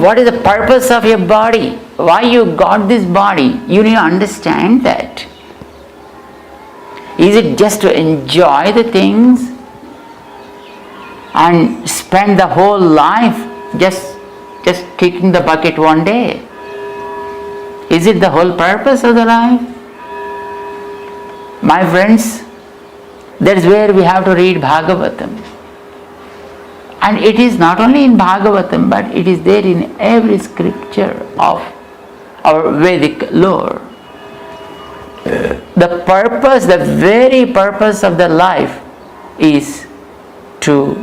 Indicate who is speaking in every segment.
Speaker 1: What is the purpose of your body? Why you got this body? You need to understand that. Is it just to enjoy the things and spend the whole life just kicking the bucket one day? Is it the whole purpose of the life? My friends, that's where we have to read Bhagavatam. And it is not only in Bhagavatam, but it is there in every scripture of our Vedic lore. The purpose, the very purpose of the life is to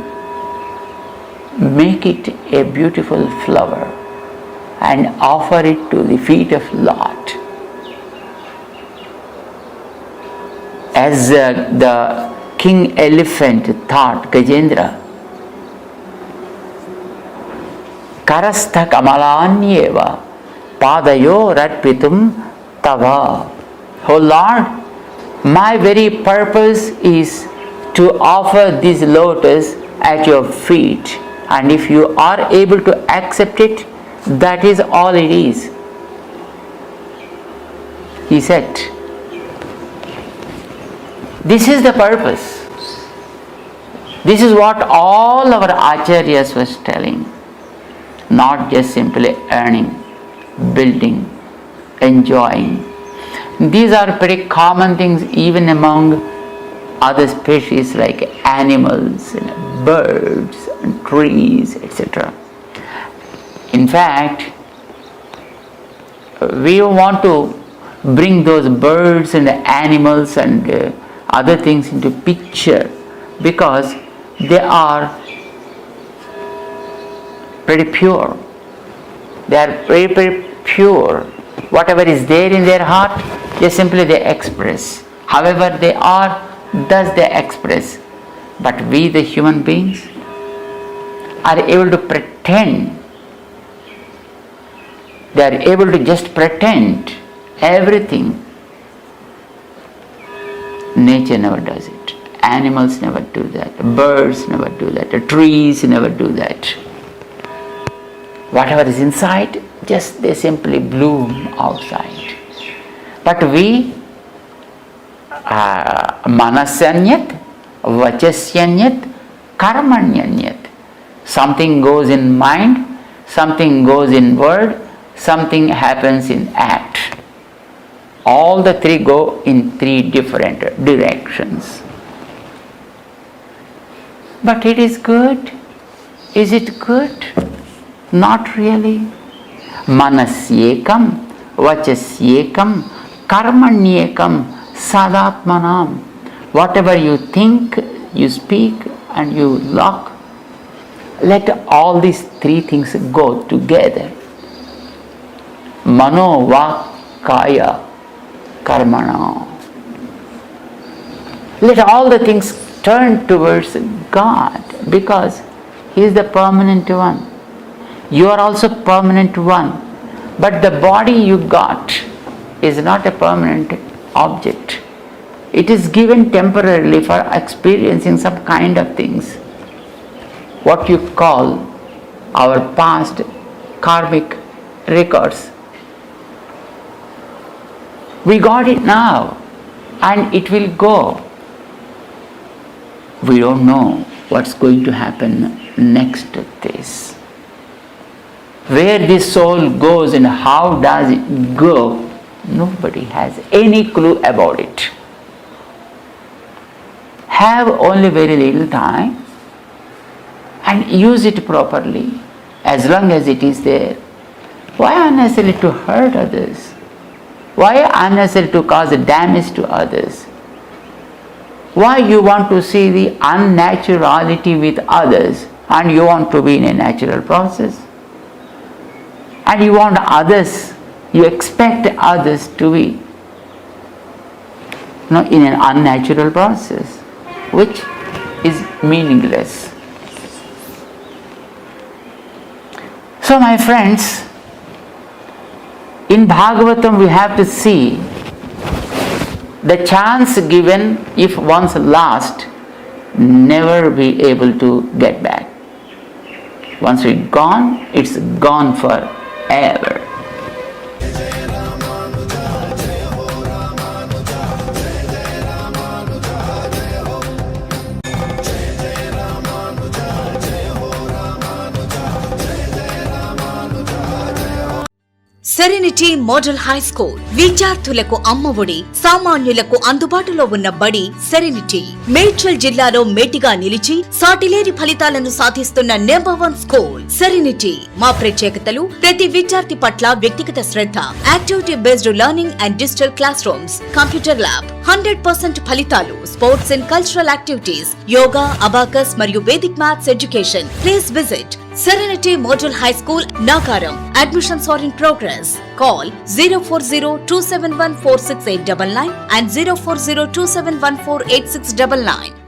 Speaker 1: make it a beautiful flower and offer it to the feet of Lord. As the king elephant thought, Gajendra, Karastha kamalanyeva padayo ratpitum tava. Oh Lord, my very purpose is to offer this lotus at your feet, and if you are able to accept it, that is all it is. He said, this is the purpose. This is what all our acharyas was telling. Not just simply earning, building, enjoying. These are pretty common things even among other species like animals, birds, and trees, etc. In fact, we want to bring those birds and animals and other things into picture because they are pretty pure. They are very, very pure. Whatever is there in their heart, they express. However they are, thus they express. But we, the human beings, are able to pretend. They are able to just pretend everything. Nature never does it. Animals never do that. Birds never do that. The trees never do that. Whatever is inside, just they simply bloom outside. But we, manasanyat, vachasanyat, karmanyanyat. Something goes in mind, something goes in word, something happens in act. All the three go in three different directions. But it is good. Is it good? Not really. Manasyekam, vachasyekam, karmanyekam, sadatmanam. Whatever you think, you speak, and you lock, let all these three things go together. Mano, vak, kaya, karmana. Let all the things turn towards God because He is the permanent one. You are also permanent one. But the body you got is not a permanent object. It is given temporarily for experiencing some kind of things. What you call our past karmic records. We got it now and it will go. We don't know what's going to happen next to this. Where this soul goes and how does it go, nobody has any clue about it. Have only very little time and use it properly as long as it is there. Why unnecessary to hurt others? Why unnecessary to cause damage to others? Why you want to see the unnaturality with others and you want to be in a natural process? And you want others, you expect others to be in an unnatural process, which is meaningless. So my friends, in Bhagavatam we have to see the chance given if one's lost never be able to get back. Once it's gone, it's gone forever.
Speaker 2: Serenity model high school విద్యార్థులకు అమ్మఒడి, సామాన్యులకు అందుబాటులో ఉన్న బడి serenity. Medchal జిల్లాలో మేటిగా నిలిచి సాటిలేని ఫలితాలను సాధిస్తున్న నంబర్ 1 స్కూల్ సెరెనిటీ. మా ప్రత్యేకతలు ప్రతి విద్యార్థి పట్ల వ్యక్తిగత శ్రద్ధ, activity based learning and digital classrooms, computer lab, 100% ఫలితాలు, sports and cultural activities, yoga, abacus మరియు Vedic maths education. Please visit Serenity Model High School, Nagaram. Admissions are in progress. Call 040-271-46899 and 040-271-48699.